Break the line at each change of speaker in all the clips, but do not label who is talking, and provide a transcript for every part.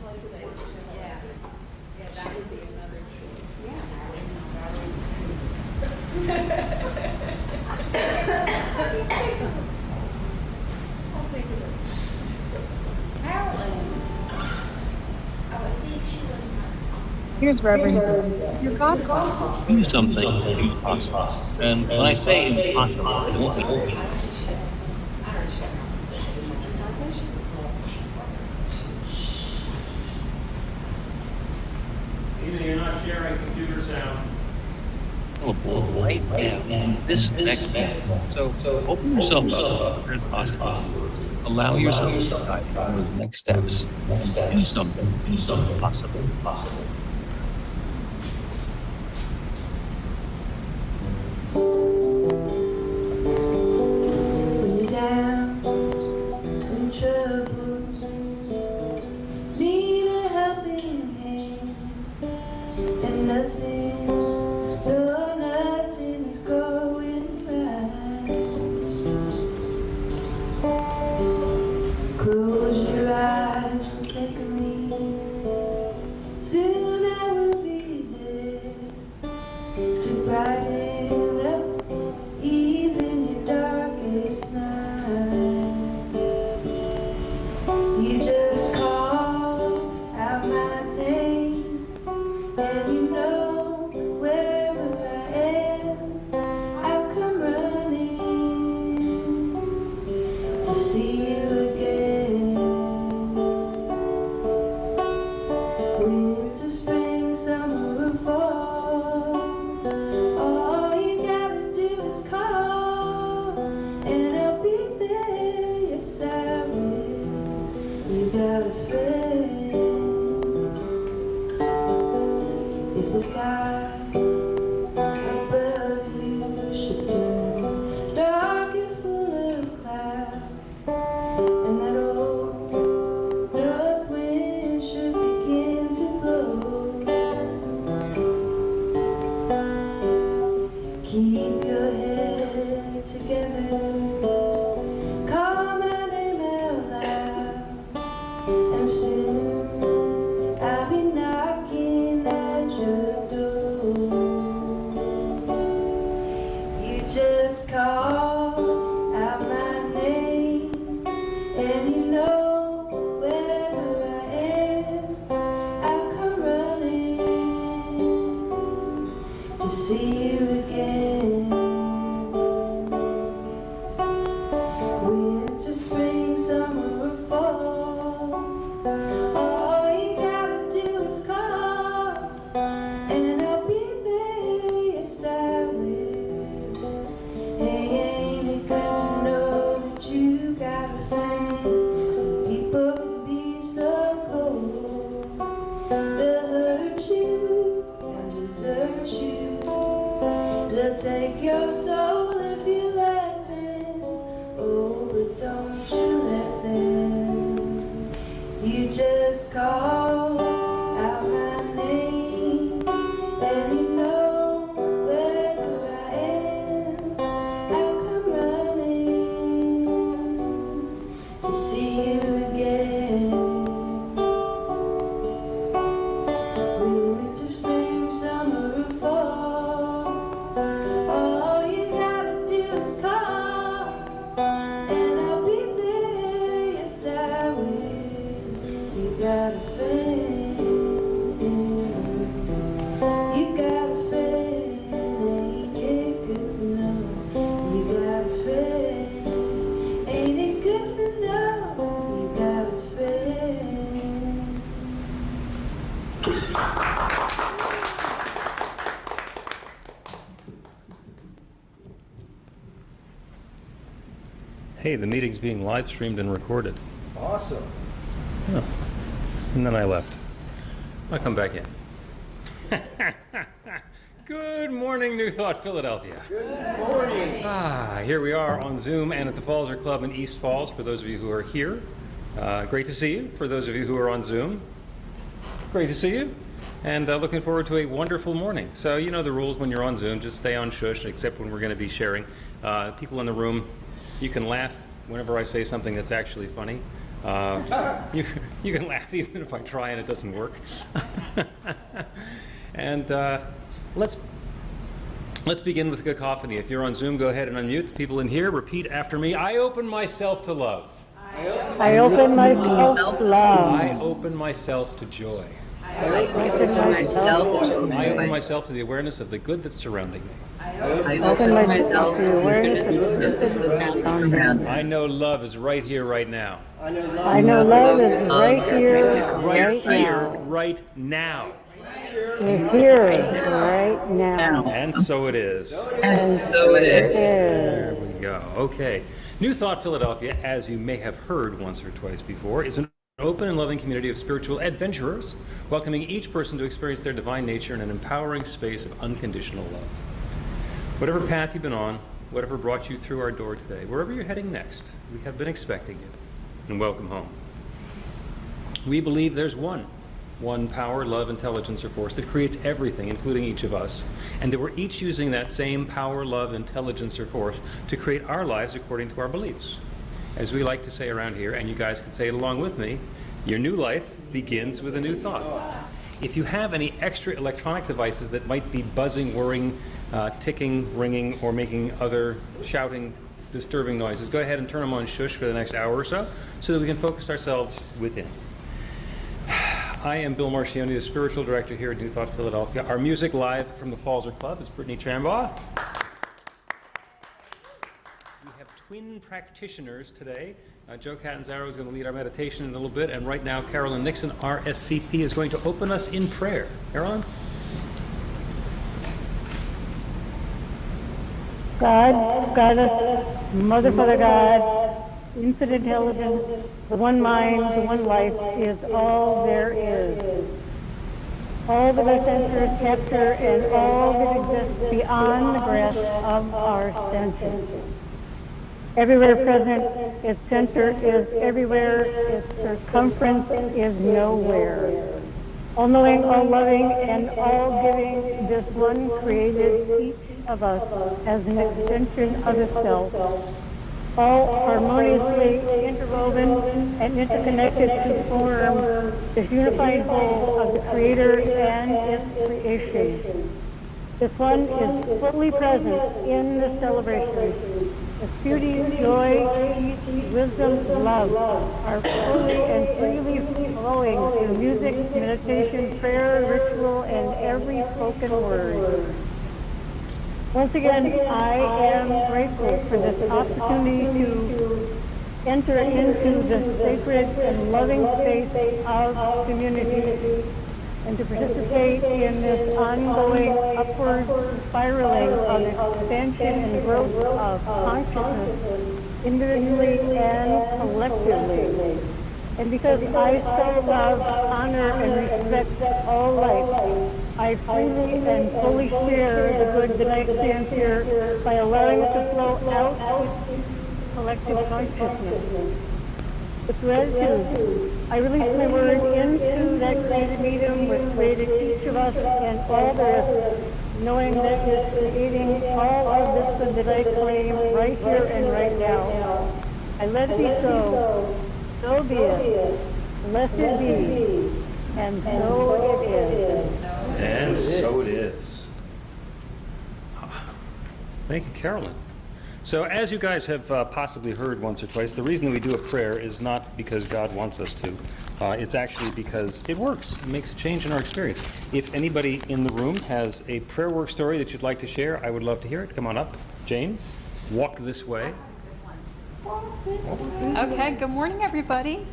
Yeah, yeah, that would be another choice. I'll think of it.
Marilyn. Oh, I think she was
Here's Reverend. Your God call.
Do something impossible. And when I say impossible, it won't be.
Even you're not sharing computer sound.
Oh boy, right now, and this next minute. So open yourself up to the possible. Allow yourself to guide those next steps. Do something possible.
When you're down in trouble, need a helping hand, and nothing, no, nothing is going right. Close your eyes and think of me. Soon I will be there to brighten up even your darkest night. You just call out my name, and you know wherever I am, I'll come running to see you again. Winter, spring, summer, or fall, all you gotta do is call, and I'll be there. Yes, I will. You got a friend. If the sky above you should turn dark and full of clouds, and that old north wind should begin to blow, keep your head together, call my name out loud, and soon I'll be knocking at your door. You just call out my name, and you know wherever I am, I'll come running to see you again. Winter, spring, summer, or fall, all you gotta do is call, and I'll be there. Yes, I will. Hey, ain't it good to know that you got a friend? People can be so cold, they'll hurt you and desert you. They'll take your soul if you let them. Oh, but don't you let them. You just call out my name, and you know wherever I am, I'll come running to see you again. Winter, spring, summer, or fall, all you gotta do is call, and I'll be there. Yes, I will. You got a friend. You got a friend. Ain't it good to know? You got a friend. Ain't it good to know? You got a friend.
Hey, the meeting's being live streamed and recorded.
Awesome.
And then I left. I'll come back in. Good morning, New Thought, Philadelphia.
Good morning.
Here we are on Zoom and at the Falls Club in East Falls for those of you who are here. Great to see you. For those of you who are on Zoom, great to see you. And looking forward to a wonderful morning. So you know the rules when you're on Zoom, just stay on shush, except when we're going to be sharing. People in the room, you can laugh whenever I say something that's actually funny. You can laugh even if I try and it doesn't work. And let's begin with cacophony. If you're on Zoom, go ahead and unmute. The people in here, repeat after me. I open myself to love.
I open myself to love.
I open myself to joy.
I open myself
I open myself to the awareness of the good that's surrounding me.
I open myself to the awareness of the good that's around me.
I know love is right here, right now.
I know love is right here,
Right here,
now.
right now.
We're here right now.
And so it is.
And so it is.
There we go. Okay. New Thought Philadelphia, as you may have heard once or twice before, is an open and loving community of spiritual adventurers, welcoming each person to experience their divine nature in an empowering space of unconditional love. Whatever path you've been on, whatever brought you through our door today, wherever you're heading next, we have been expecting you, and welcome home. We believe there's one power, love, intelligence, or force that creates everything, including each of us, and that we're each using that same power, love, intelligence, or force to create our lives according to our beliefs. As we like to say around here, and you guys can say it along with me, your new life begins with a new thought. If you have any extra electronic devices that might be buzzing, whirring, ticking, ringing, or making other shouting, disturbing noises, go ahead and turn them on shush for the next hour or so that we can focus ourselves within. I am Bill Marchiony, the spiritual director here at New Thought Philadelphia. Our music live from the Falzer Club is Brittany Trambaugh. We have twin practitioners today. Joe Catanzaro is going to lead our meditation in a little bit, and right now Carolyn Nixon, our SCP, is going to open us in prayer. Carolyn?
God, Goddess, Mother, Father God, infinite intelligence, the one mind, the one life is all there is. All that our senses capture and all that exists beyond the grasp of our senses. Everywhere present, its center is everywhere, its circumference is nowhere. All knowing, all loving, and all giving, this one created each of us as an extension of itself, all harmoniously interwoven and interconnected to form this unified whole of the Creator and its creation. This one is fully present in the celebration. Its beauty, joy, peace, wisdom, love are fully and freely flowing through music, meditation, prayer, ritual, and every spoken word. Once again, I am grateful for this opportunity to enter into the sacred and loving space of community and to participate in this ongoing upward spiraling of expansion and growth of consciousness individually and collectively. And because I so love, honor, and respect all life, I freely and fully share the good that I experience here by allowing it to flow out to collective consciousness. With gratitude, I release my word into that created medium which created each of us and all there is, knowing that it's creating all of this good that I claim right here and right now. I let it be so. So be it. Let it be. And so it is.
And so it is. Thank you, Carolyn. So as you guys have possibly heard once or twice, the reason that we do a prayer is not because God wants us to. It's actually because it works. It makes a change in our experience. If anybody in the room has a prayer work story that you'd like to share, I would love to hear it. Come on up. Jane, walk this way.
Okay, good morning, everybody.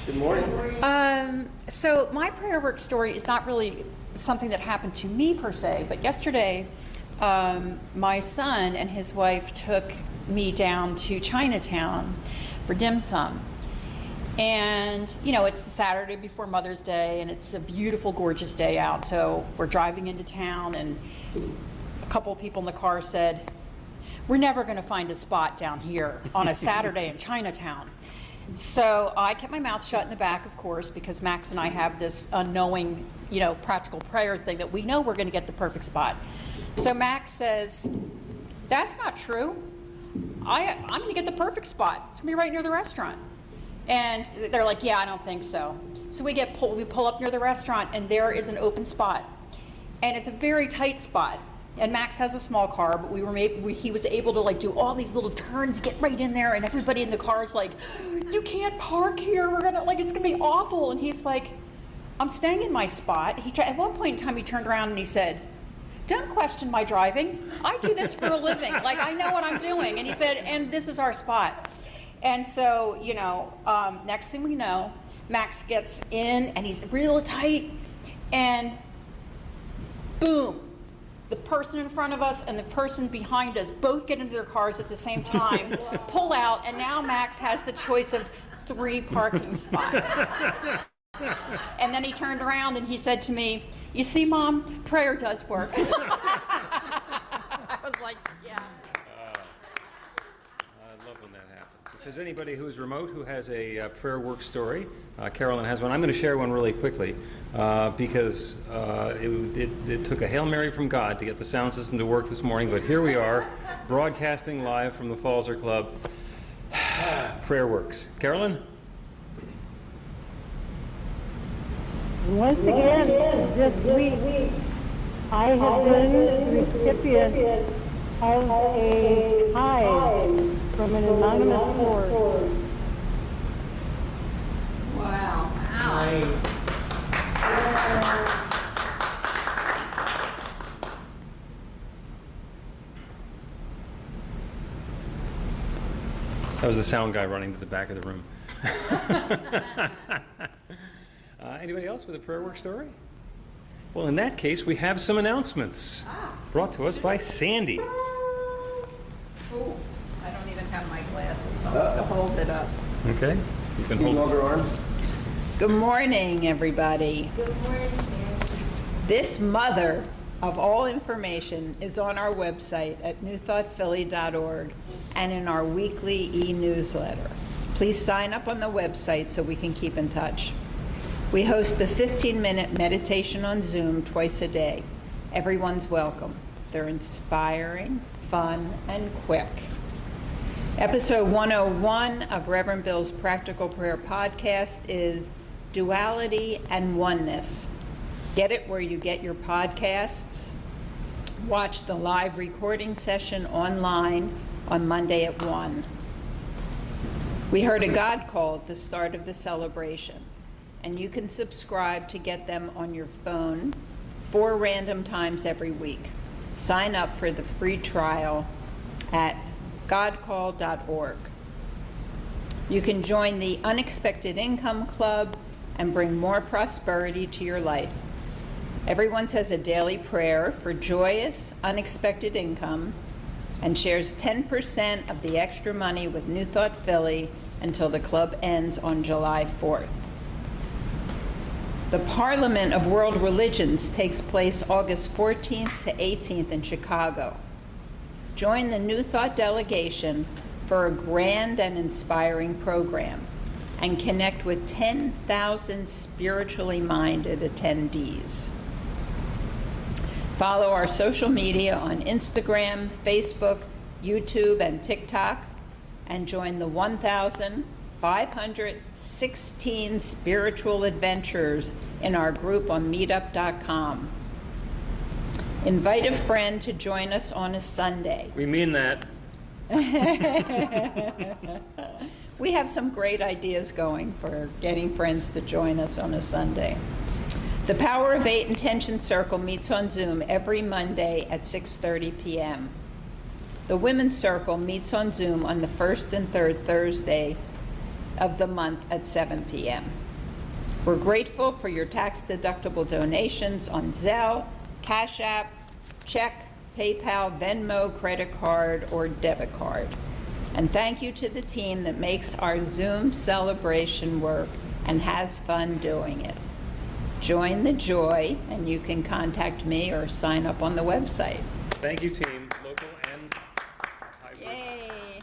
Good morning.
So my prayer work story is not really something that happened to me per se, but yesterday my son and his wife took me down to Chinatown for dim sum. And, you know, it's the Saturday before Mother's Day, and it's a beautiful, gorgeous day out. So we're driving into town, and a couple of people in the car said, "We're never going to find a spot down here on a Saturday in Chinatown." So I kept my mouth shut in the back, of course, because Max and I have this unknowing, you know, practical prayer thing that we know we're going to get the perfect spot. So Max says, "That's not true. I'm going to get the perfect spot. It's going to be right near the restaurant." And they're like, yeah, I don't think so. So we pull up near the restaurant, and there is an open spot. And it's a very tight spot. And Max has a small car, but he was able to like do all these little turns, get right in there, and everybody in the car is like, you can't park here, it's gonna be awful. And he's like, I'm staying in my spot. At one point in time, he turned around and he said, don't question my driving. I do this for a living. Like, I know what I'm doing. And he said, and this is our spot. And so, next thing we know, Max gets in and he's real tight, and boom, the person in front of us and the person behind us both get into their cars at the same time, pull out, and now Max has the choice of 3 parking spots. And then he turned around and he said to me, you see, Mom, prayer does work. I was like, yeah.
I love when that happens. If there's anybody who is remote who has a prayer work story, Carolyn has one. I'm going to share one really quickly because it took a Hail Mary from God to get the sound system to work this morning, but here we are, broadcasting live from the Falzer Club. Prayer works. Carolyn?
Once again, this week, I have been recipient of a tithe from an anonymous source.
Wow.
That was the sound guy running to the back of the room. Anybody else with a prayer work story? Well, in that case, we have some announcements brought to us by Sandy.
Oh, I don't even have my glasses. I'll have to hold it up.
Okay, you can hold
Longer arms.
Good morning, everybody.
Good morning, Sandy.
This mother of all information is on our website at newthoughtphilly.org and in our weekly e-newsletter. Please sign up on the website so we can keep in touch. We host a 15-minute meditation on Zoom twice a day. Everyone's welcome. They're inspiring, fun, and quick. Episode 101 of Reverend Bill's Practical Prayer Podcast is Duality and Oneness. Get it where you get your podcasts. Watch the live recording session online on Monday at 1. We heard a God call at the start of the celebration, and you can subscribe to get them on your phone 4 random times every week. Sign up for the free trial at godcall.org. You can join the Unexpected Income Club and bring more prosperity to your life. Everyone says a daily prayer for joyous, unexpected income and shares 10% of the extra money with New Thought Philly until the club ends on July 4th. The Parliament of World Religions takes place August 14th to 18th in Chicago. Join the New Thought delegation for a grand and inspiring program and connect with 10,000 spiritually minded attendees. Follow our social media on Instagram, Facebook, YouTube, and TikTok, and join the 1,516 spiritual adventurers in our group on meetup.com. Invite a friend to join us on a Sunday.
We mean that.
We have some great ideas going for getting friends to join us on a Sunday. The Power of 8 Intention Circle meets on Zoom every Monday at 6:30 p.m. The Women's Circle meets on Zoom on the first and third Thursday of the month at 7 p.m. We're grateful for your tax-deductible donations on Zelle, Cash App, check, PayPal, Venmo, credit card, or debit card. And thank you to the team that makes our Zoom celebration work and has fun doing it. Join the joy, and you can contact me or sign up on the website.
Thank you, team, local and hybrid.
Yay!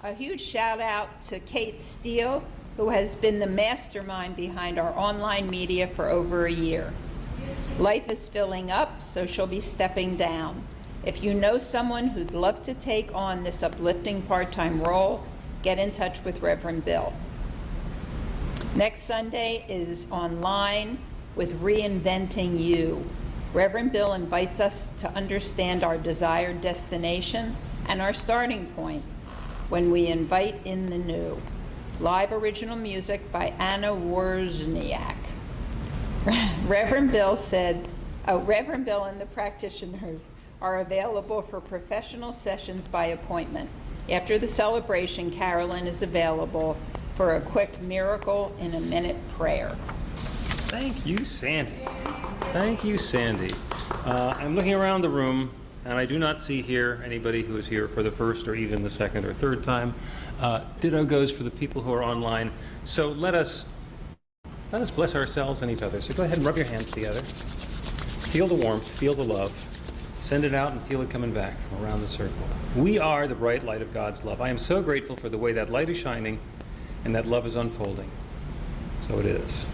A huge shout out to Kate Steele, who has been the mastermind behind our online media for over a year. Life is filling up, so she'll be stepping down. If you know someone who'd love to take on this uplifting part-time role, get in touch with Reverend Bill. Next Sunday is online with Reinventing You. Reverend Bill invites us to understand our desired destination and our starting point when we invite in the new. Live original music by Anna Wozniak. Reverend Bill and the practitioners are available for professional sessions by appointment. After the celebration, Carolyn is available for a quick miracle in a minute prayer.
Thank you, Sandy. Thank you, Sandy. I'm looking around the room, and I do not see here anybody who is here for the first or even the second or third time. Ditto goes for the people who are online. So let us bless ourselves and each other. So go ahead and rub your hands together. Feel the warmth, feel the love. Send it out and feel it coming back from around the circle. We are the bright light of God's love. I am so grateful for the way that light is shining and that love is unfolding. So it is.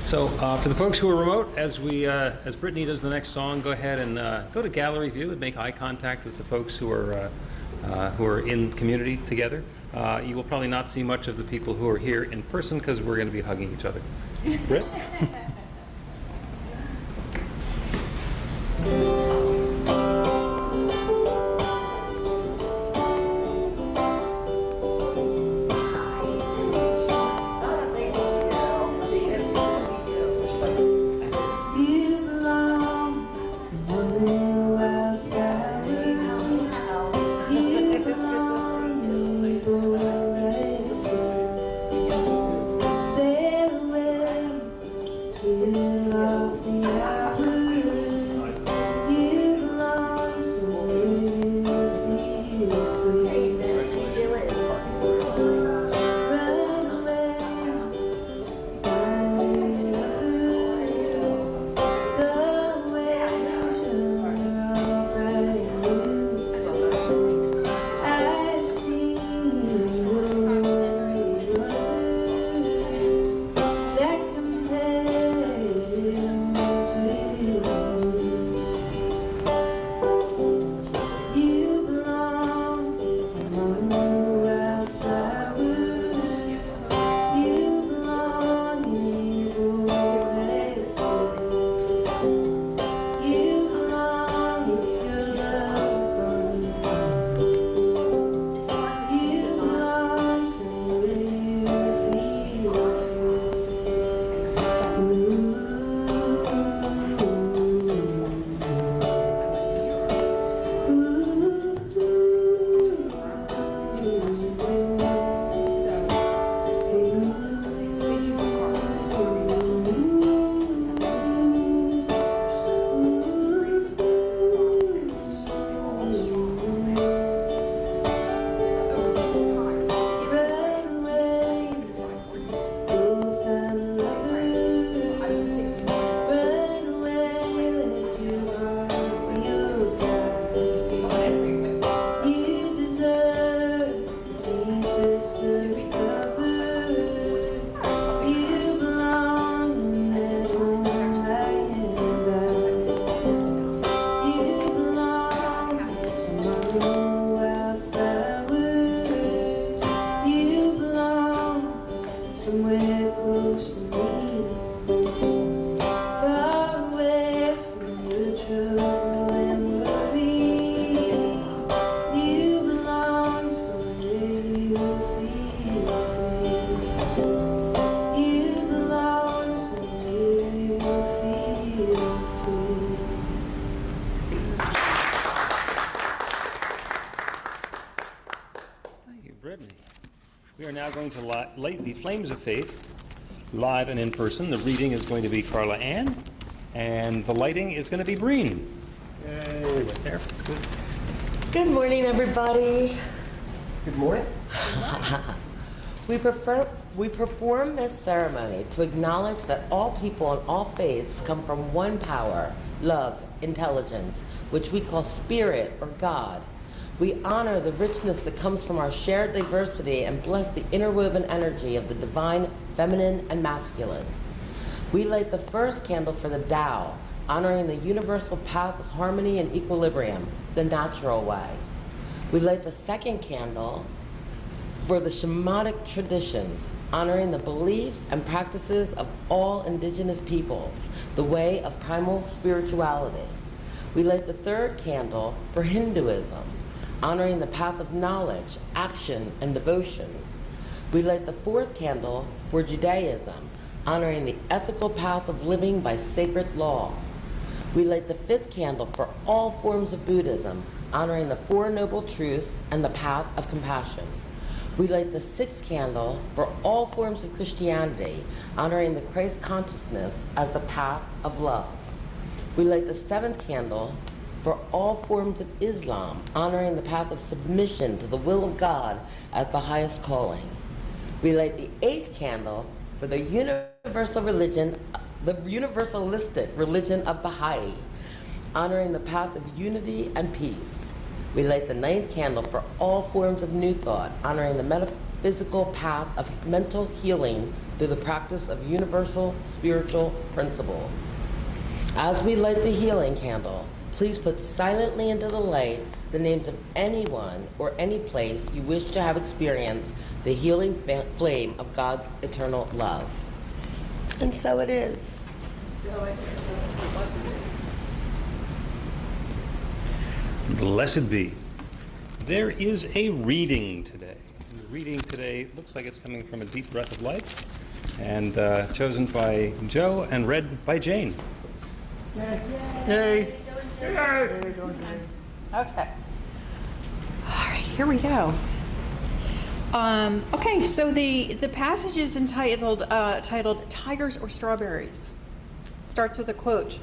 So for the folks who are remote, as Brittany does the next song, go ahead and go to gallery view and make eye contact with the folks who are in community together. You will probably not see much of the people who are here in person because we're going to be hugging each other. Britt? We are now going to light the flames of faith, live and in person. The reading is going to be Carla Ann, and the lighting is going to be Breen. Yay, right there, that's good.
Good morning, everybody.
Good morning.
We perform this ceremony to acknowledge that all people and all faiths come from one power, love, intelligence, which we call spirit or God. We honor the richness that comes from our shared diversity and bless the interwoven energy of the divine feminine and masculine. We light the first candle for the Tao, honoring the universal path of harmony and equilibrium, the natural way. We light the second candle for the shamanic traditions, honoring the beliefs and practices of all indigenous peoples, the way of primal spirituality. We light the third candle for Hinduism, honoring the path of knowledge, action, and devotion. We light the fourth candle for Judaism, honoring the ethical path of living by sacred law. We light the fifth candle for all forms of Buddhism, honoring the Four Noble Truths and the path of compassion. We light the sixth candle for all forms of Christianity, honoring the Christ consciousness as the path of love. We light the seventh candle for all forms of Islam, honoring the path of submission to the will of God as the highest calling. We light the eighth candle for the universalistic religion of Baha'i, honoring the path of unity and peace. We light the ninth candle for all forms of New Thought, honoring the metaphysical path of mental healing through the practice of universal spiritual principles. As we light the healing candle, please put silently into the light the names of anyone or any place you wish to have experienced the healing flame of God's eternal love. And so it is.
Blessed be. There is a reading today. The reading today looks like it's coming from A Deep Breath of Life, and chosen by Joe and read by Jane. Yay!
Okay. All right, here we go. Okay, so the passage is titled Tigers or Strawberries. Starts with a quote.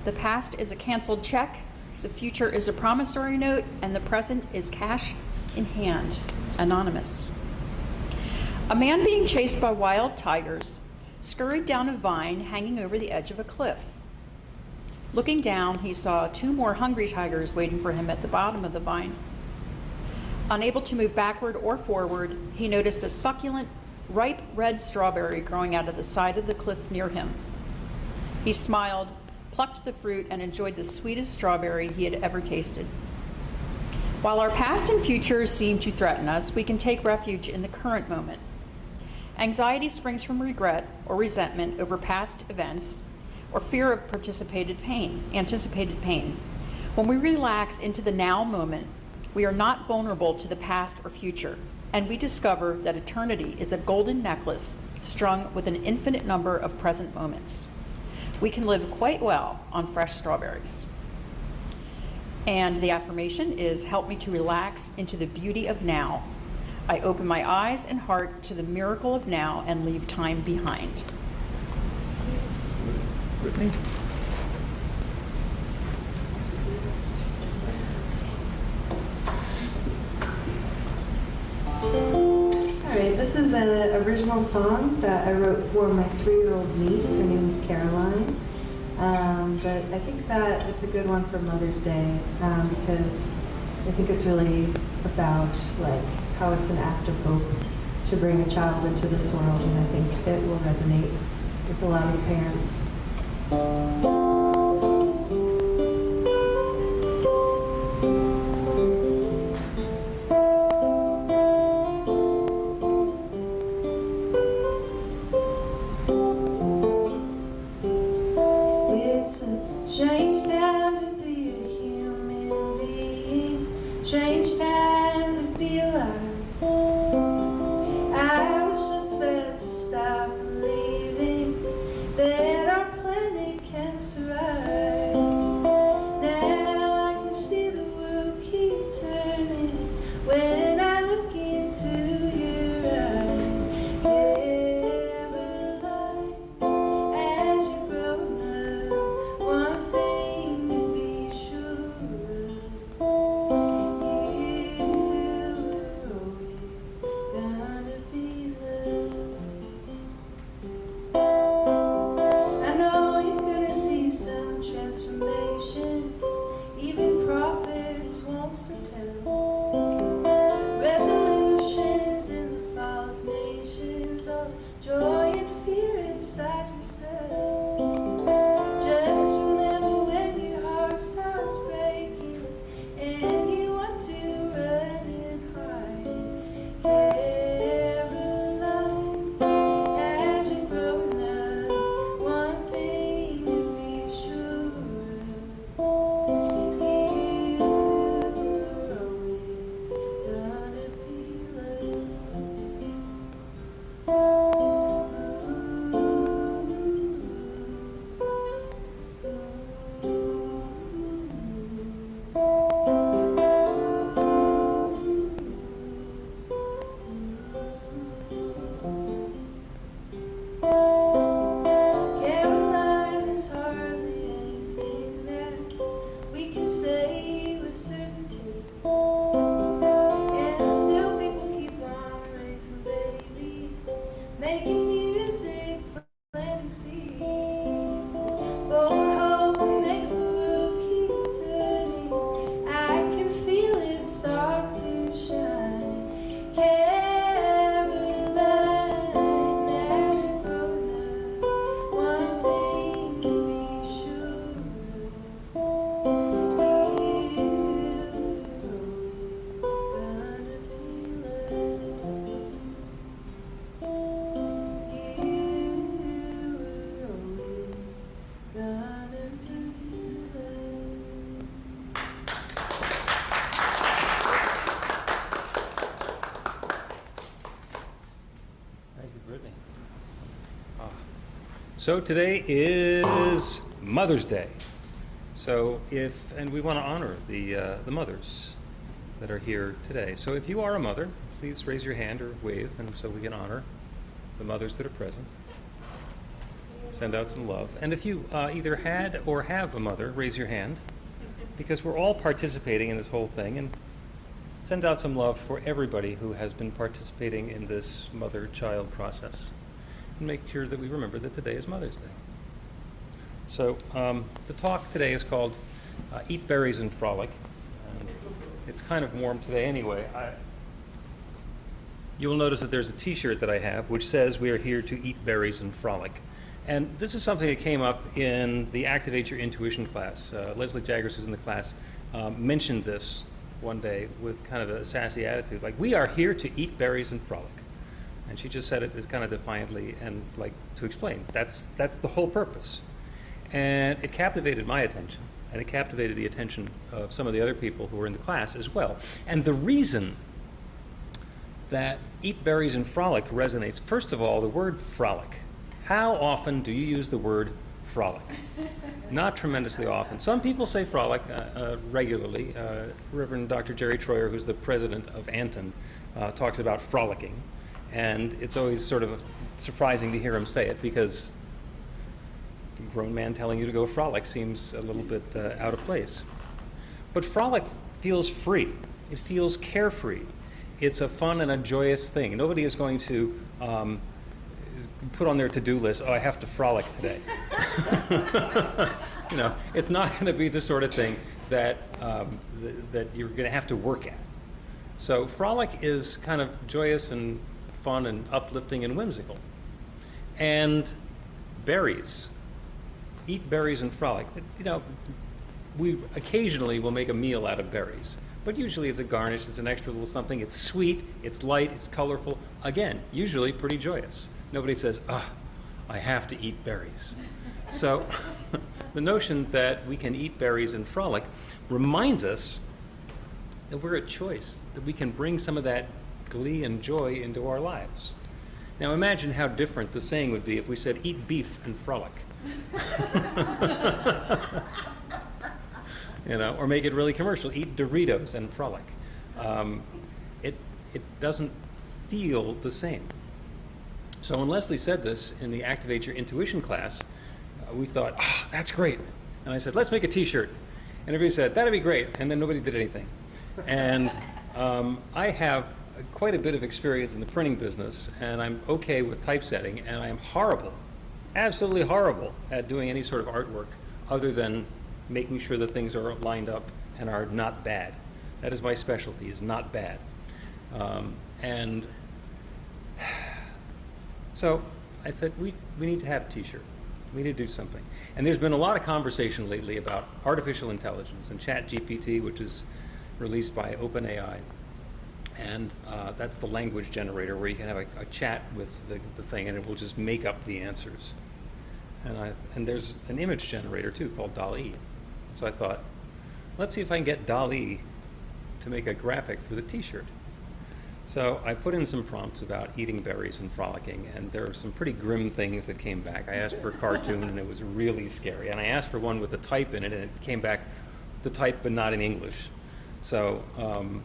The past is a canceled check, the future is a promissory note, and the present is cash in hand. Anonymous. A man being chased by wild tigers scurried down a vine hanging over the edge of a cliff. Looking down, he saw 2 more hungry tigers waiting for him at the bottom of the vine. Unable to move backward or forward, he noticed a succulent, ripe red strawberry growing out of the side of the cliff near him. He smiled, plucked the fruit, and enjoyed the sweetest strawberry he had ever tasted. While our past and future seem to threaten us, we can take refuge in the current moment. Anxiety springs from regret or resentment over past events, or fear of anticipated pain. When we relax into the now moment, we are not vulnerable to the past or future, and we discover that eternity is a golden necklace strung with an infinite number of present moments. We can live quite well on fresh strawberries. And the affirmation is, help me to relax into the beauty of now. I open my eyes and heart to the miracle of now and leave time behind.
Brittany?
Alright, this is an original song that I wrote for my 3-year-old niece. Her name is Caroline. But I think that it's a good one for Mother's Day because I think it's really about like how it's an act of hope to bring a child into this world, and I think it will resonate with a lot of parents. It's a strange time to be a human being, strange time to be alive. I was just about to stop believing that our planet can survive. Now I can see the world keep turning when I look into your eyes. Caroline, as you grow up, one thing to be sure of, you Bold hope makes the world keep turning. I can feel it start to shine. Caroline, magic powder. One thing to be sure
Thank you, Brittany. So today is Mother's Day. So and we want to honor the mothers that are here today. So if you are a mother, please raise your hand or wave, and so we can honor the mothers that are present. Send out some love. And if you either had or have a mother, raise your hand, because we're all participating in this whole thing, and send out some love for everybody who has been participating in this mother-child process. And make sure that we remember that today is Mother's Day. So the talk today is called Eat Berries and Frolic. And it's kind of warm today anyway. You'll notice that there's a t-shirt that I have which says we are here to eat berries and frolic. And this is something that came up in the Activate Your Intuition class. Leslie Jaggers, who's in the class, mentioned this one day with kind of a sassy attitude, like, we are here to eat berries and frolic. And she just said it as kind of defiantly and like to explain. That's the whole purpose. And it captivated my attention, and it captivated the attention of some of the other people who were in the class as well. And the reason that eat berries and frolic resonates, first of all, the word frolic. How often do you use the word frolic? Not tremendously often. Some people say frolic regularly. Reverend Dr. Jerry Troyer, who's the president of Anton, talks about frolicking. And it's always sort of surprising to hear him say it, because a grown man telling you to go frolic seems a little bit out of place. But frolic feels free. It feels carefree. It's a fun and a joyous thing. Nobody is going to put on their to-do list, oh, I have to frolic today. You know, it's not going to be the sort of thing that that you're going to have to work at. So frolic is kind of joyous and fun and uplifting and whimsical. And berries, eat berries and frolic. You know, we occasionally will make a meal out of berries, but usually it's a garnish, it's an extra little something. It's sweet, it's light, it's colorful. Again, usually pretty joyous. Nobody says, I have to eat berries. So the notion that we can eat berries and frolic reminds us that we're a choice, that we can bring some of that glee and joy into our lives. Now imagine how different the saying would be if we said, eat beef and frolic. You know, or make it really commercial, eat Doritos and frolic. It doesn't feel the same. So when Leslie said this in the Activate Your Intuition class, we thought, that's great. And I said, let's make a t-shirt. And everybody said, that'd be great. And then nobody did anything. And I have quite a bit of experience in the printing business, and I'm okay with typesetting, and I am horrible, absolutely horrible at doing any sort of artwork other than making sure that things are lined up and are not bad. That is my specialty, is not bad. And so I said, we need to have a t-shirt. We need to do something. And there's been a lot of conversation lately about artificial intelligence and ChatGPT, which is released by OpenAI. And that's the language generator where you can have a chat with the thing and it will just make up the answers. And there's an image generator too called DALL-E. So I thought, let's see if I can get DALL-E to make a graphic for the t-shirt. So I put in some prompts about eating berries and frolicking, and there are some pretty grim things that came back. I asked for a cartoon and it was really scary. And I asked for one with a type in it, and it came back the type but not in English. So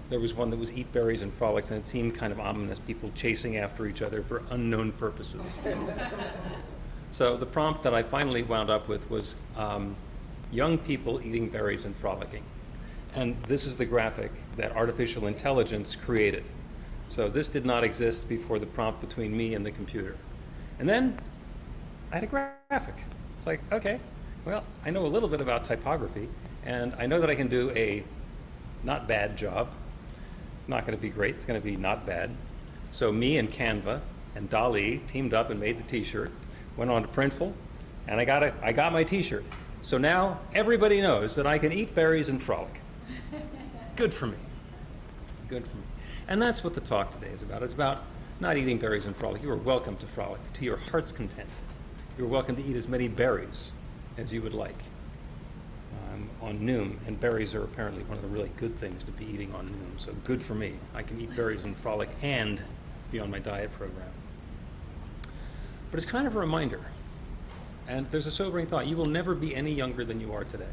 there was one that was eat berries and frolics, and it seemed kind of ominous, people chasing after each other for unknown purposes. So the prompt that I finally wound up with was young people eating berries and frolicking. And this is the graphic that artificial intelligence created. So this did not exist before the prompt between me and the computer. And then I had a graphic. It's like, okay, well, I know a little bit about typography, and I know that I can do a not bad job. It's not going to be great, it's going to be not bad. So me and Canva and Dali teamed up and made the t-shirt, went on to Printful, and I got my t-shirt. So now everybody knows that I can eat berries and frolic. Good for me. Good for me. And that's what the talk today is about. It's about not eating berries and frolic. You are welcome to frolic, to your heart's content. You're welcome to eat as many berries as you would like. I'm on Noom, and berries are apparently one of the really good things to be eating on Noom, so good for me. I can eat berries and frolic and be on my diet program. But it's kind of a reminder, and there's a sobering thought. You will never be any younger than you are today.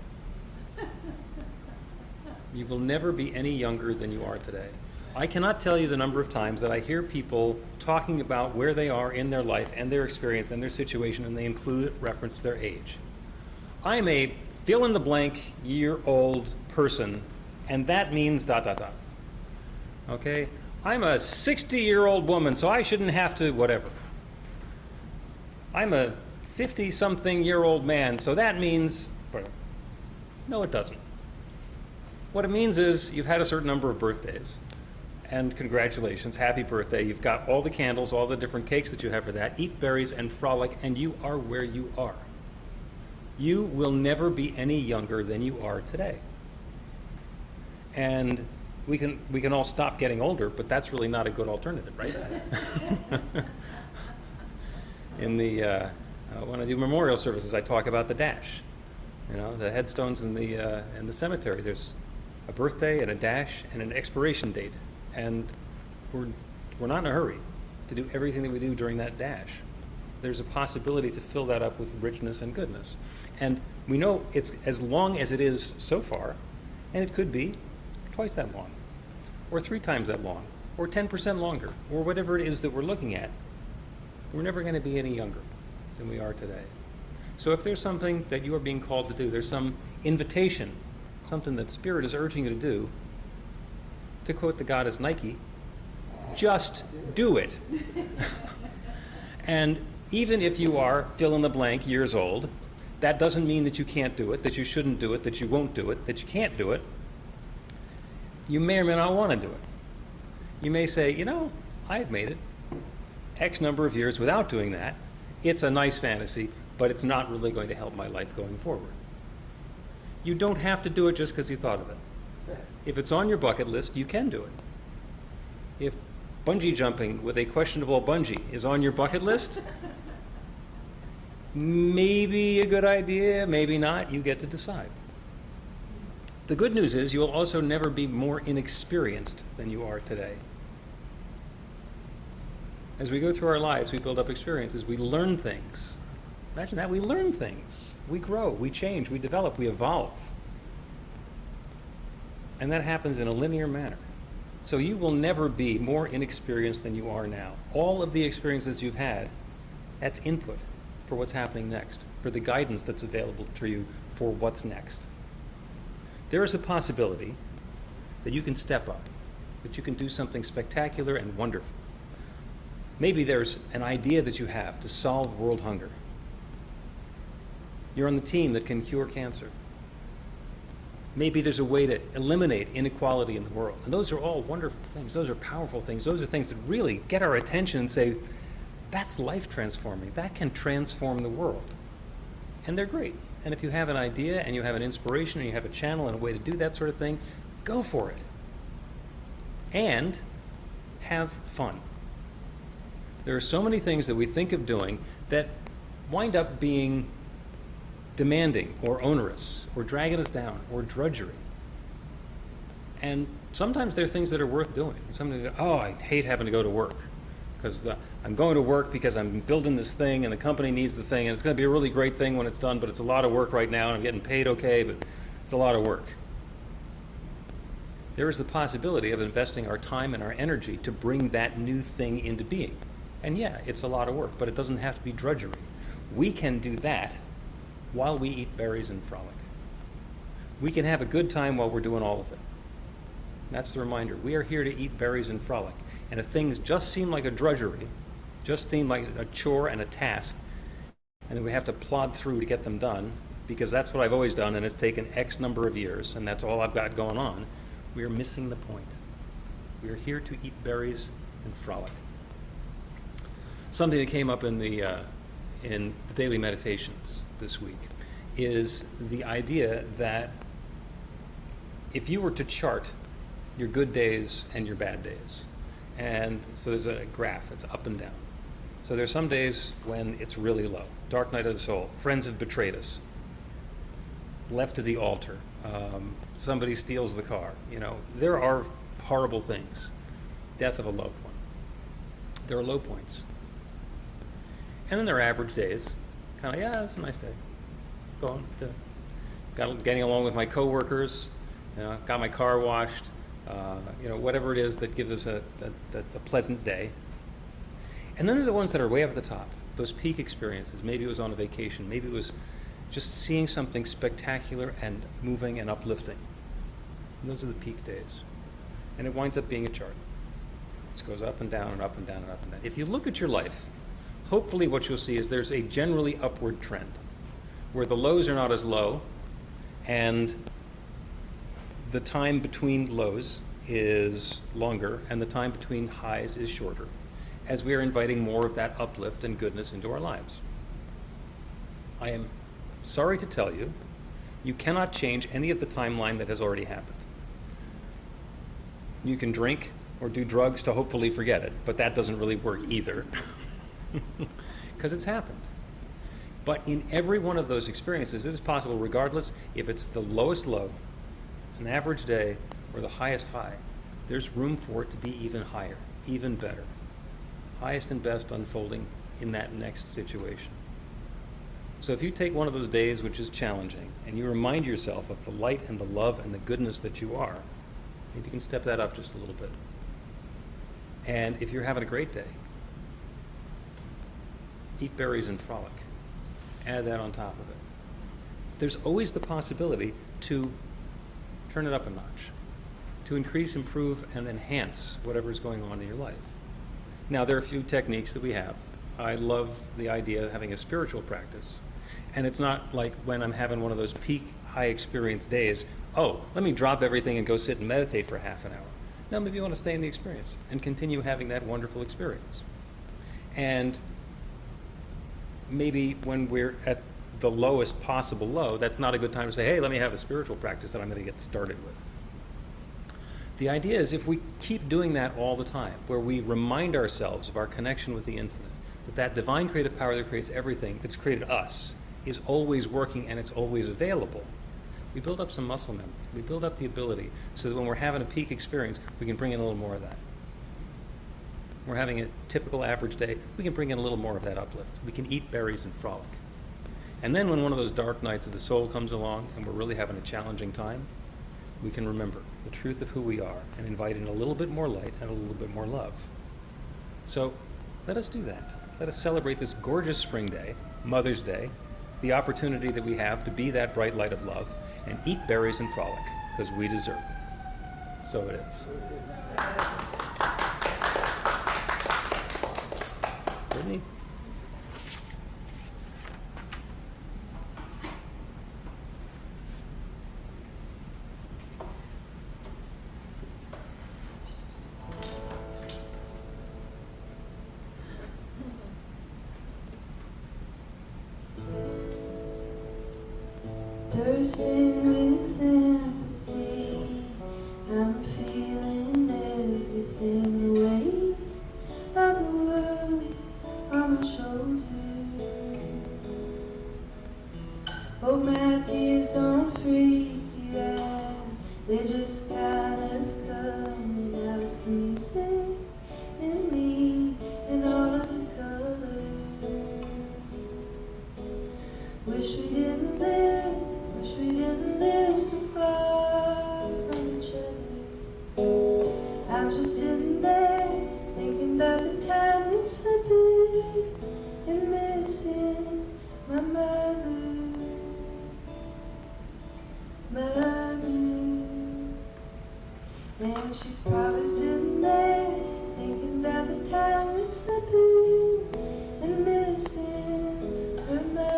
You will never be any younger than you are today. I cannot tell you the number of times that I hear people talking about where they are in their life and their experience and their situation, and they include reference to their age. I'm a fill-in-the-blank year-old person, and that means ... Okay? I'm a 60-year-old woman, so I shouldn't have to whatever. I'm a 50-something-year-old man, so that means whatever. No, it doesn't. What it means is you've had a certain number of birthdays. And congratulations, happy birthday. You've got all the candles, all the different cakes that you have for that. Eat berries and frolic, and you are where you are. You will never be any younger than you are today. And we can all stop getting older, but that's really not a good alternative, right? In the when I do memorial services, I talk about the dash. You know, the headstones in the cemetery. There's a birthday and a dash and an expiration date. And we're not in a hurry to do everything that we do during that dash. There's a possibility to fill that up with richness and goodness. And we know it's as long as it is so far, and it could be twice that long, or 3 times that long, or 10% longer, or whatever it is that we're looking at. We're never going to be any younger than we are today. So if there's something that you are being called to do, there's some invitation, something that Spirit is urging you to do, to quote the goddess Nike, just do it. And even if you are fill in the blank years old, that doesn't mean that you can't do it, that you shouldn't do it, that you won't do it, that you can't do it. You may or may not want to do it. You may say, you know, I've made it X number of years without doing that. It's a nice fantasy, but it's not really going to help my life going forward. You don't have to do it just because you thought of it. If it's on your bucket list, you can do it. If bungee jumping with a questionable bungee is on your bucket list, maybe a good idea, maybe not, you get to decide. The good news is you'll also never be more inexperienced than you are today. As we go through our lives, we build up experiences, we learn things. Imagine that, we learn things. We grow, we change, we develop, we evolve. And that happens in a linear manner. So you will never be more inexperienced than you are now. All of the experiences you've had, that's input for what's happening next, for the guidance that's available to you for what's next. There is a possibility that you can step up, that you can do something spectacular and wonderful. Maybe there's an idea that you have to solve world hunger. You're on the team that can cure cancer. Maybe there's a way to eliminate inequality in the world. And those are all wonderful things. Those are powerful things. Those are things that really get our attention and say, that's life transforming. That can transform the world. And they're great. And if you have an idea and you have an inspiration and you have a channel and a way to do that sort of thing, go for it. And have fun. There are so many things that we think of doing that wind up being demanding or onerous or dragging us down or drudgery. And sometimes there are things that are worth doing. Sometimes, oh, I hate having to go to work because I'm going to work because I'm building this thing and the company needs the thing and it's going to be a really great thing when it's done, but it's a lot of work right now and I'm getting paid okay, but it's a lot of work. There is the possibility of investing our time and our energy to bring that new thing into being. And yeah, it's a lot of work, but it doesn't have to be drudgery. We can do that while we eat berries and frolic. We can have a good time while we're doing all of it. That's the reminder. We are here to eat berries and frolic. And if things just seem like a drudgery, just seem like a chore and a task, and then we have to plod through to get them done, because that's what I've always done, and it's taken X number of years, and that's all I've got going on, we are missing the point. We are here to eat berries and frolic. Something that came up in the daily meditations this week is the idea that if you were to chart your good days and your bad days, and so there's a graph, it's up and down. So there's some days when it's really low, dark night of the soul, friends have betrayed us, left to the altar, somebody steals the car, there are horrible things, death of a loved one. There are low points. And then there are average days, kind of, yeah, it's a nice day. Getting along with my coworkers, got my car washed, whatever it is that gives us a pleasant day. And then there are the ones that are way up at the top, those peak experiences. Maybe it was on a vacation, maybe it was just seeing something spectacular and moving and uplifting. And those are the peak days. And it winds up being a chart. It just goes up and down and up and down and up and down. If you look at your life, hopefully what you'll see is there's a generally upward trend where the lows are not as low and the time between lows is longer and the time between highs is shorter, as we are inviting more of that uplift and goodness into our lives. I am sorry to tell you, you cannot change any of the timeline that has already happened. You can drink or do drugs to hopefully forget it, but that doesn't really work either, because it's happened. But in every one of those experiences, it is possible, regardless if it's the lowest low, an average day, or the highest high, there's room for it to be even higher, even better. Highest and best unfolding in that next situation. So if you take one of those days which is challenging, and you remind yourself of the light and the love and the goodness that you are, maybe you can step that up just a little bit. And if you're having a great day, eat berries and frolic. Add that on top of it. There's always the possibility to turn it up a notch, to increase, improve, and enhance whatever's going on in your life. Now, there are a few techniques that we have. I love the idea of having a spiritual practice. And it's not like when I'm having one of those peak high experience days, oh, let me drop everything and go sit and meditate for half an hour. No, maybe you want to stay in the experience and continue having that wonderful experience. And maybe when we're at the lowest possible low, that's not a good time to say, hey, let me have a spiritual practice that I'm going to get started with. The idea is if we keep doing that all the time, where we remind ourselves of our connection with the infinite, that divine creative power that creates everything, that's created us, is always working and it's always available, we build up some muscle memory. We build up the ability so that when we're having a peak experience, we can bring in a little more of that. We're having a typical average day, we can bring in a little more of that uplift. We can eat berries and frolic. And then when one of those dark nights of the soul comes along and we're really having a challenging time, we can remember the truth of who we are and invite in a little bit more light and a little bit more love. So let us do that. Let us celebrate this gorgeous spring day, Mother's Day, the opportunity that we have to be that bright light of love and eat berries and frolic, because we deserve it. So it is. Brittany?
Bursting with empathy, I'm feeling everything, the weight of the world on my shoulders. Hope my tears don't freak you out, they just kind of coming out. It's the music in me and all of the colors. Wish we didn't live so far from each other. I'm just sitting there thinking about the time that's slipping and missing my mother. And she's probably sitting there thinking about the time that's slipping and missing her mother.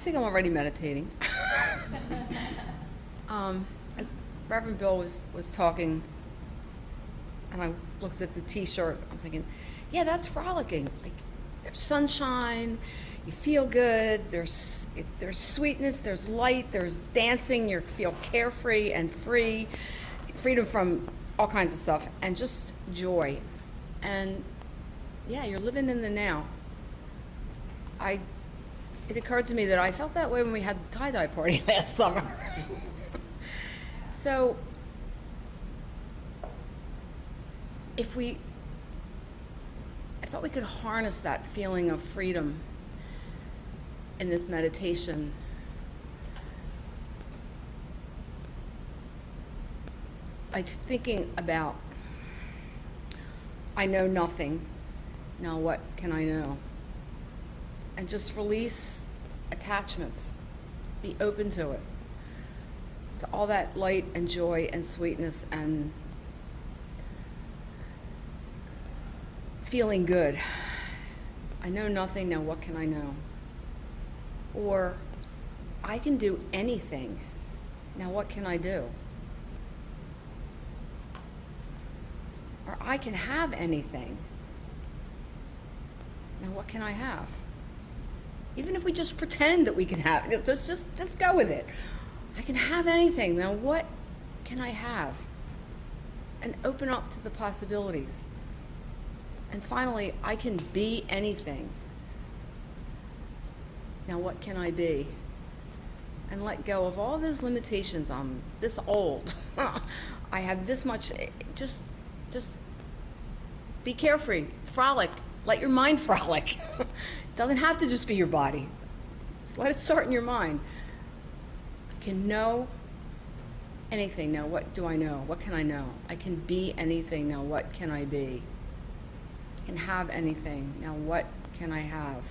think I'm already meditating. As Reverend Bill was talking, and I looked at the T-shirt, I'm thinking, yeah, that's frolicking. Like, there's sunshine, you feel good, there's sweetness, there's light, there's dancing, you feel carefree and free, freedom from all kinds of stuff, and just joy. And yeah, you're living in the now. It occurred to me that I felt that way when we had the tie-dye party last summer. So I thought we could harness that feeling of freedom in this meditation. By thinking about, I know nothing, now what can I know? And just release attachments, be open to it, to all that light and joy and sweetness and feeling good. I know nothing, now what can I know? Or I can do anything, now what can I do? Or I can have anything, now what can I have? Even if we just pretend that we can have it, just go with it. I can have anything, now what can I have? And open up to the possibilities. And finally, I can be anything. Now what can I be? And let go of all those limitations. I'm this old. I have this much. Just be carefree, frolic. Let your mind frolic. It doesn't have to just be your body. Just let it start in your mind. I can know anything. Now what do I know? What can I know? I can be anything. Now what can I be? I can have anything. Now what can I have?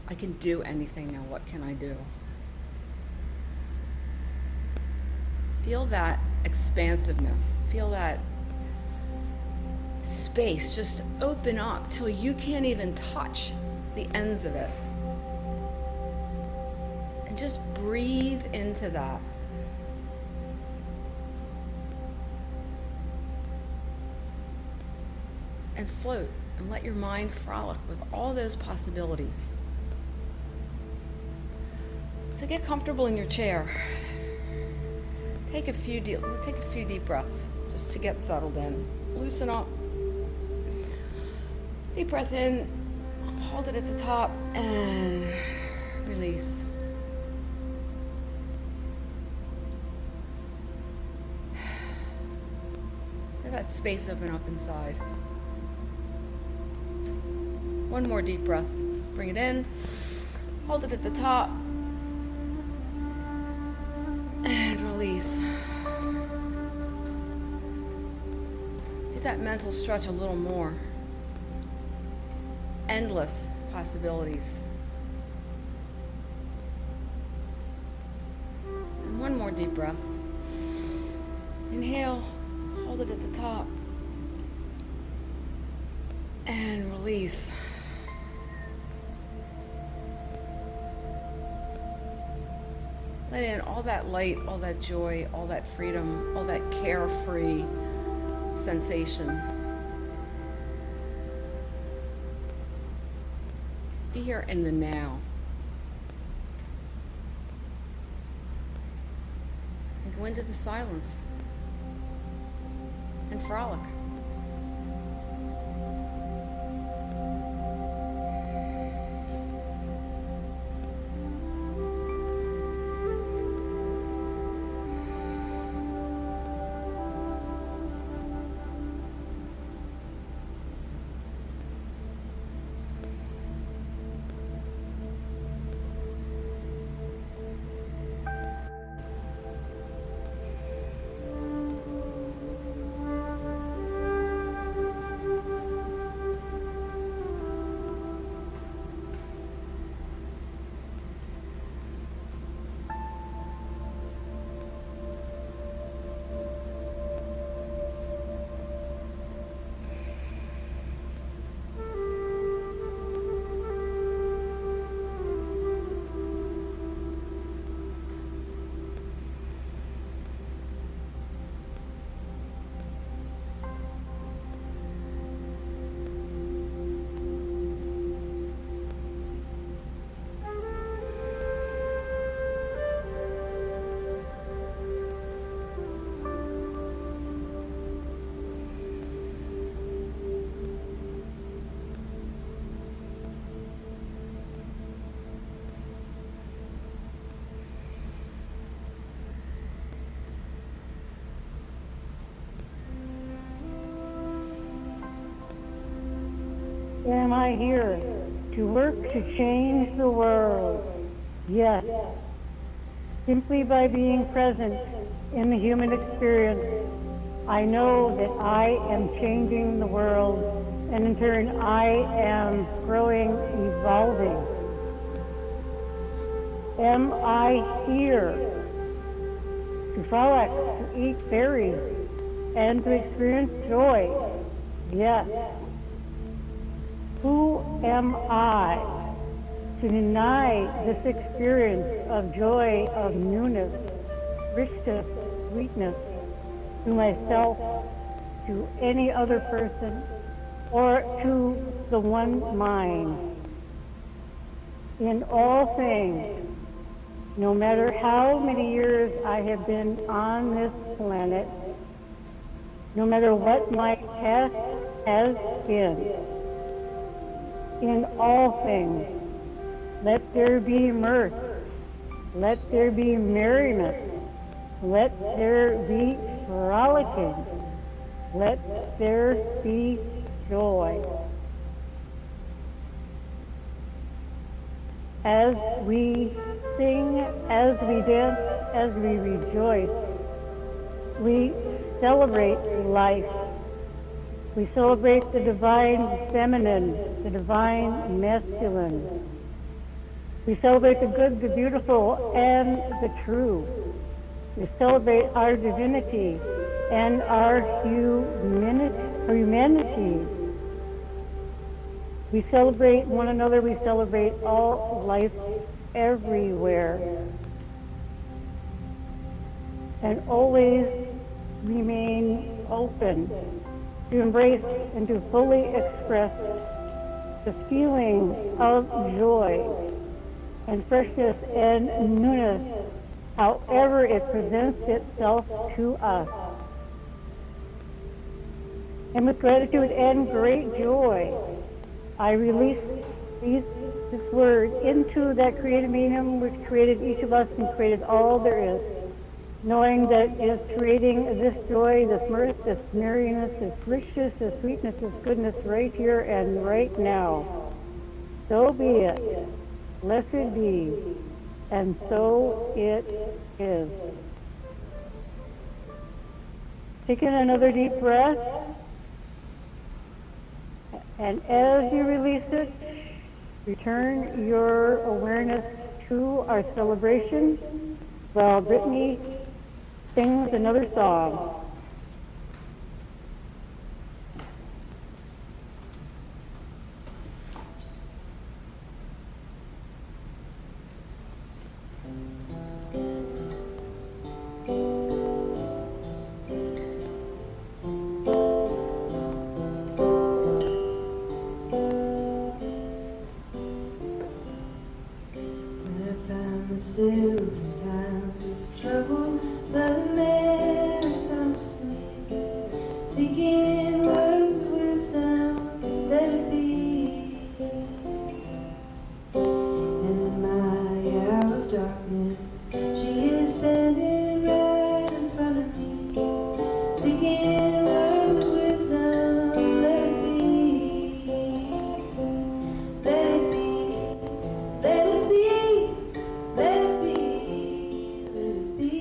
I can do anything. Now what can I do? Feel that expansiveness. Feel that space just open up till you can't even touch the ends of it. And just breathe into that. And float and let your mind frolic with all those possibilities. So get comfortable in your chair. Take a few deep breaths just to get settled in. Loosen up. Deep breath in, hold it at the top, and release. Let that space open up inside. One more deep breath. Bring it in, hold it at the top, and release. Do that mental stretch a little more. Endless possibilities. And one more deep breath. Inhale, hold it at the top, and release. Let in all that light, all that joy, all that freedom, all that carefree sensation. Be here in the now. And go into the silence and frolic.
am I here? To work to change the world. Yes. Simply by being present in the human experience, I know that I am changing the world, and in turn, I am growing, evolving. Am I here to frolic, to eat berries, and to experience joy? Yes. Who am I to deny this experience of joy, of newness, richness, sweetness to myself, to any other person, or to the one mind? In all things, no matter how many years I have been on this planet, no matter what my past has been, in all things, let there be mirth, let there be merriment, let there be frolicking, let there be joy. As we sing, as we dance, as we rejoice, we celebrate life. We celebrate the divine feminine, the divine masculine. We celebrate the good, the beautiful, and the true. We celebrate our divinity and our humanity. We celebrate one another. We celebrate all life everywhere. And always remain open to embrace and to fully express the feeling of joy and freshness and newness, however it presents itself to us. And with gratitude and great joy, I release this word into that creative medium which created each of us and created all there is, knowing that it is creating this joy, this mirth, this merriness, this richness, this sweetness, this goodness right here and right now. So be it. Blessed be. And so it is. Taking another deep breath. And as you release it, return your awareness to our celebration while Brittany sings another song.
Myself in times of trouble, but a man comes to me, speaking words of wisdom, let it be. And in my hour of darkness, she is standing right in front of me, speaking words of wisdom, let it be. Let it be, let it be. Let it be, let it be.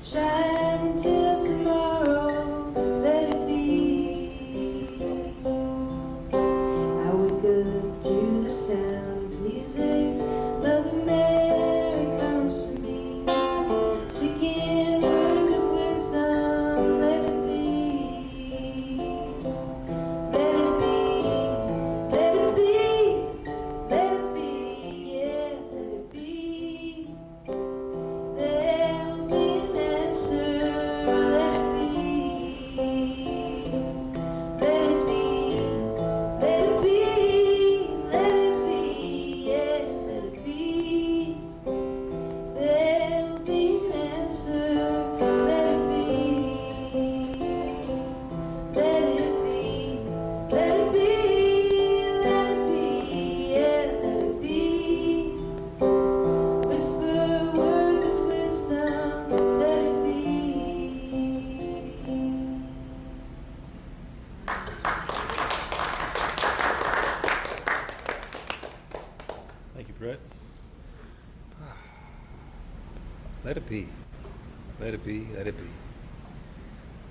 shine until tomorrow. Let it be. I wake up to the sound of music. Mother Mary comes to me, speaking words of wisdom. Let it be. Let it be. Let it be. Let it be. Yeah, let it be. There will be an answer. Let it be. Let it be. Let it be. Let it be. Yeah, let it be. There will be an answer. Let it be. Let it be. Let it be. Let it be. Yeah, let it be. Whisper words of wisdom, let it be.
Thank you, Brett. Let it be. Let it be. Let it be.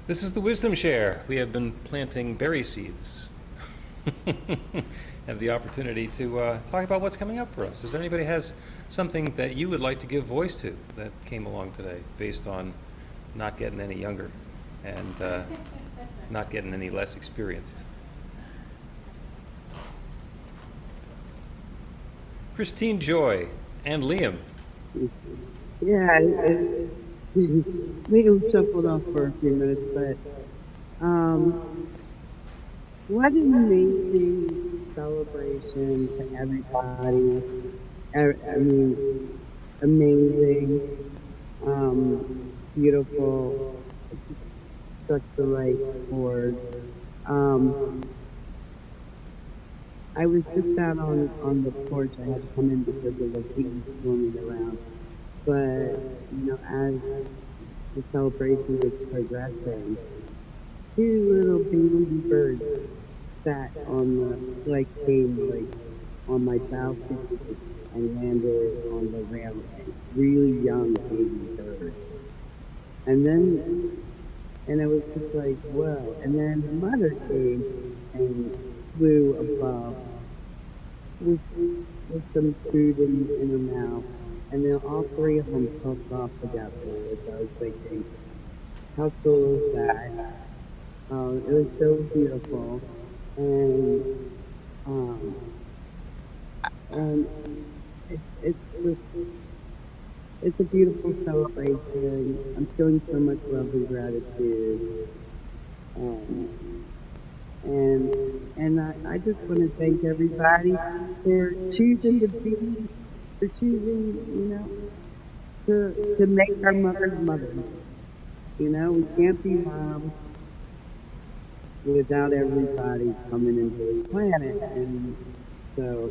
This is the Wisdom Share. We have been planting berry seeds. Have the opportunity to talk about what's coming up for us. Is there anybody has something that you would like to give voice to that came along today based on not getting any younger and not getting any less experienced? Christine Joy and Liam.
Yeah, we can shuffle off for a few minutes, but what an amazing celebration to everybody. I mean, amazing, beautiful, such the right word. I was just out on the porch. I had to come in because of the heat swarming around. But, you know, as the celebration was progressing, two little baby birds sat on the, like, came, like, on my balcony and landed on the railing. Really young baby birds. And it was just like, whoa. And then the mother came and flew above with some food in her mouth. And then all three of them took off together, which I was thinking, how cool is that? It was so beautiful. And it's a beautiful celebration. I'm feeling so much love and gratitude. And I just want to thank everybody for choosing, you know, to make our mothers mothers. You know, we can't be moms without everybody coming into the planet. And so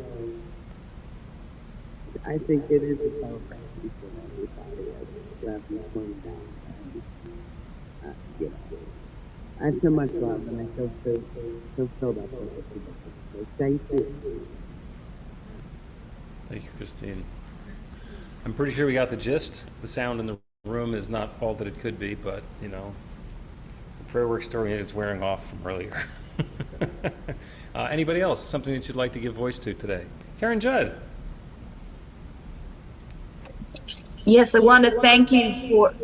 I think it is a celebration for everybody, as Rafi pointed out. And, you know, I have so much love, and I feel so filled up with it. So thank you.
Thank you, Christine. I'm pretty sure we got the gist. The sound in the room is not all that it could be, but, you know, the prayer work story is wearing off from earlier. Anybody else? Something that you'd like to give voice to today? Karen Judd.
Yes, I want to thank you for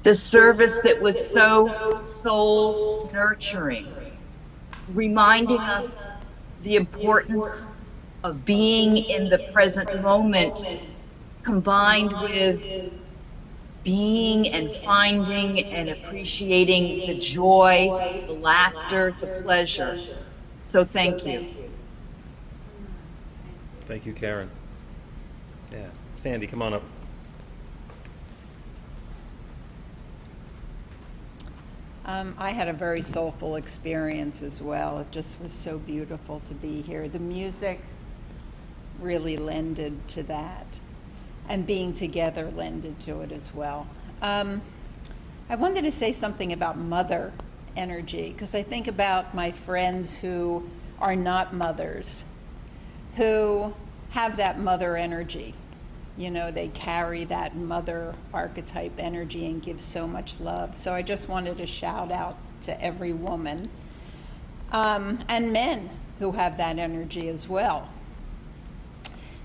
the service that was so soul nurturing, reminding us the importance of being in the present moment, combined with being and finding and appreciating the joy, the laughter, the pleasure. So thank you.
Thank you, Karen. Yeah. Sandy, come on up.
I had a very soulful experience as well. It just was so beautiful to be here. The music really lended to that, and being together lended to it as well. I wanted to say something about mother energy, because I think about my friends who are not mothers, who have that mother energy. You know, they carry that mother archetype energy and give so much love. So I just wanted to shout out to every woman and men who have that energy as well.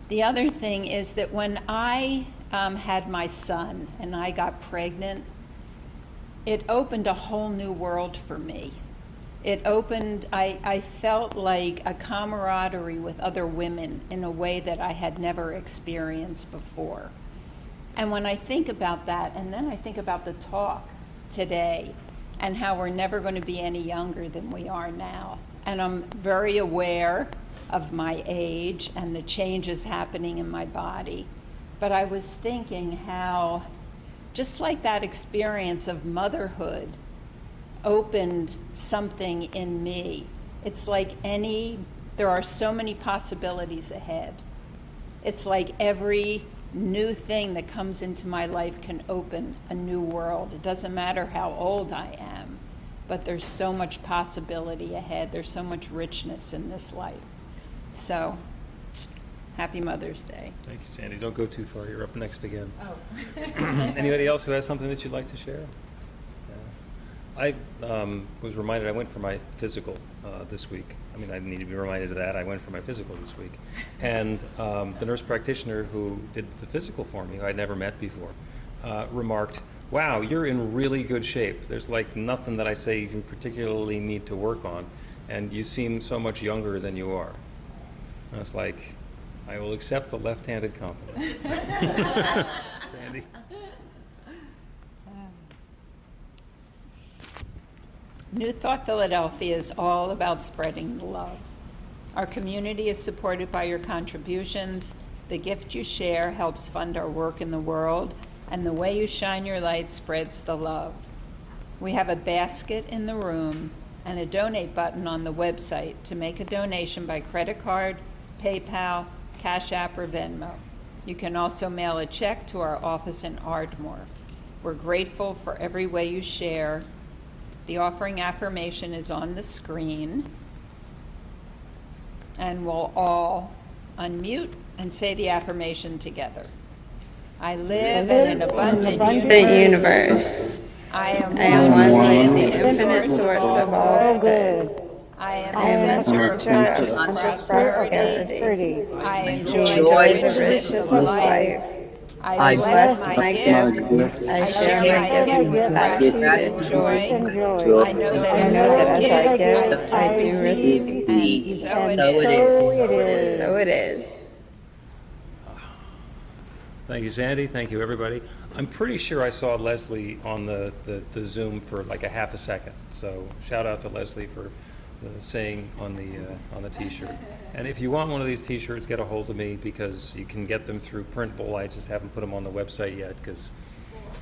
The other thing is that when I had my son and I got pregnant, it opened a whole new world for me. It opened, I felt like a camaraderie with other women in a way that I had never experienced before. And when I think about that, and then I think about the talk today and how we're never going to be any younger than we are now. And I'm very aware of my age and the changes happening in my body. But I was thinking how, just like that experience of motherhood opened something in me, it's like there are so many possibilities ahead. It's like every new thing that comes into my life can open a new world. It doesn't matter how old I am, but there's so much possibility ahead. There's so much richness in this life. So, happy Mother's Day.
Thank you, Sandy. Don't go too far. You're up next again. Oh. Anybody else who has something that you'd like to share? I was reminded, I went for my physical this week. I mean, I didn't need to be reminded of that. I went for my physical this week. And the nurse practitioner who did the physical for me, who I'd never met before, remarked, "Wow, you're in really good shape. There's like nothing that I say you particularly need to work on. And you seem so much younger than you are." And I was like, I will accept the left-handed compliment. Sandy?
New Thought Philadelphia is all about spreading the love. Our community is supported by your contributions. The gift you share helps fund our work in the world, and the way you shine your light spreads the love. We have a basket in the room and a donate button on the website to make a donation by credit card, PayPal, Cash App, or Venmo. You can also mail a check to our office in Ardmore. We're grateful for every way you share. The offering affirmation is on the screen. And we'll all unmute and say the affirmation together. I live in an abundant universe. I am one with the infinite source of all good. I am the center of conscious prosperity. I enjoy the riches of life. I bless my gift. I share my gift with gratitude and joy. I know that as I give, I do receive, and so it is. So it is.
Thank you, Sandy. Thank you, everybody. I'm pretty sure I saw Leslie on the Zoom for like a half a second. So shout out to Leslie for saying on the T-shirt. And if you want one of these T-shirts, get a hold of me because you can get them through Printable. I just haven't put them on the website yet because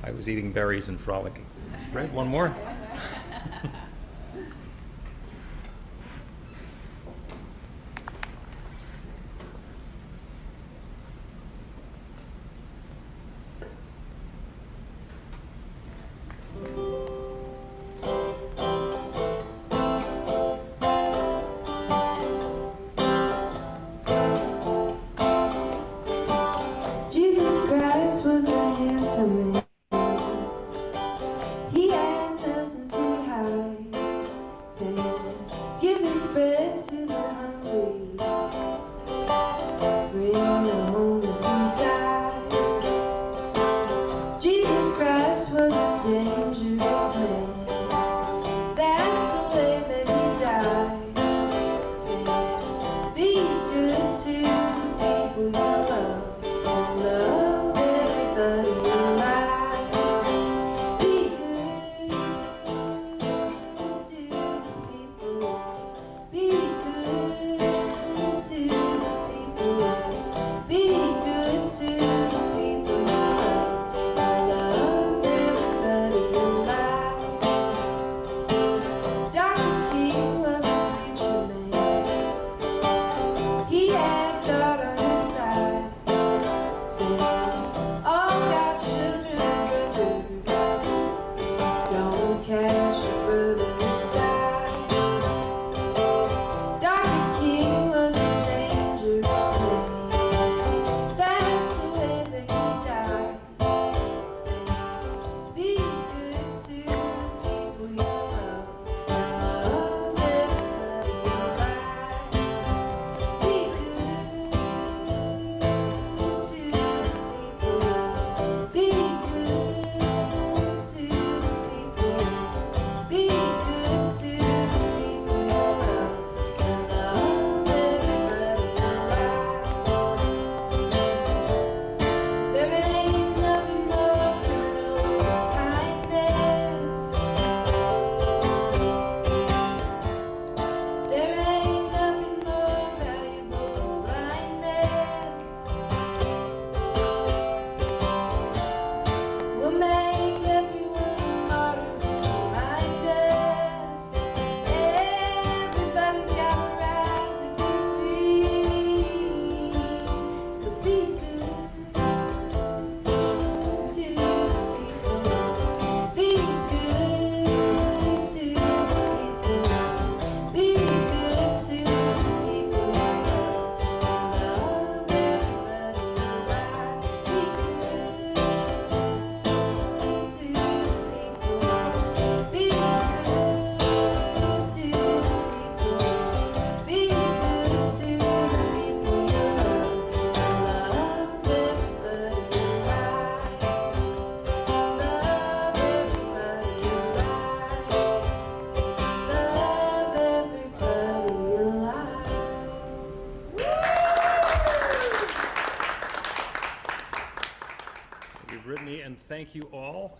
I was eating berries and frolicking. Right? One more?
Jesus Christ was a handsome man. He had nothing to hide. Saying, give his bread to the hungry. Bring them on the seaside. Jesus Christ was a dangerous man. That's the way that he died. Saying, be good to the people you love. Love everybody in life. Be good to the people. Be good to the people. Be good to the people you love. Love everybody in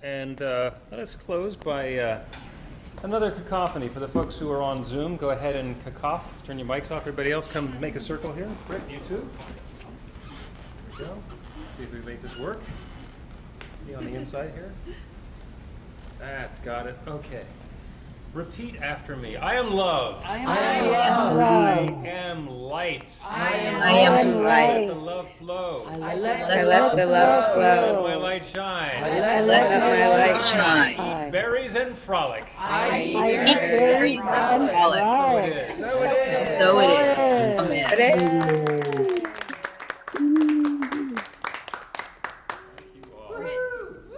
And let us close by another cacophony. For the folks who are on Zoom, go ahead and cacoph. Turn your mics off. Everybody else, come make a circle here. Britt, you too. There we go. See if we make this work. Be on the inside here. That's got it. Okay. Repeat after me. I am love.
I am
I am light.
I am light.
Let the love flow.
I let
I let the love
Let
flow.
my light shine.
I
Let my light shine.
Eat berries and frolic.
I
Eat berries and frolic.
So it is.
So it is. Amen.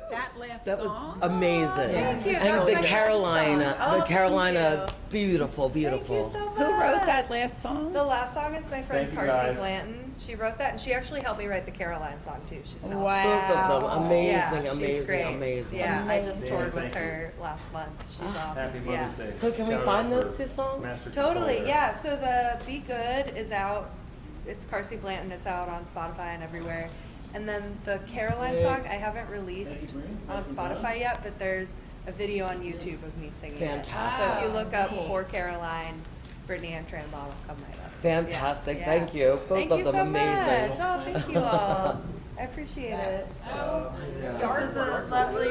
That last
That was
song?
amazing.
Thank you. That
And
was
the
my favorite
Carolina,
song. Oh,
the Carolina,
thank
beautiful,
Thank
beautiful.
you so much.
Who wrote that last song?
The last song is my friend
Thank you,
Carsey
guys.
Blanton. She wrote that, and she actually helped me write the Caroline song too. She's an awesome.
Both of them, amazing,
Yeah, she's
amazing,
great.
amazing.
Yeah, I just
Amazing.
toured with
Thank you.
her last month. She's awesome.
Happy
yeah.
Mother's Day.
So can we
Shout
find
out
those
for
two songs?
Master
Totally,
Controller.
yeah. So the Be Good is out. It's Carsey Blanton. It's out on Spotify and everywhere. And then the Caroline song I haven't released on Spotify yet, but there's a video on YouTube of me singing
Fantastic.
it. So if you look up For Caroline, Brittany Ann Trambaugh will come right up.
Fantastic,
Yeah.
thank you. Both
Thank
of
you
them
so
amazing.
much. Oh, thank you all. I appreciate it. This was a lovely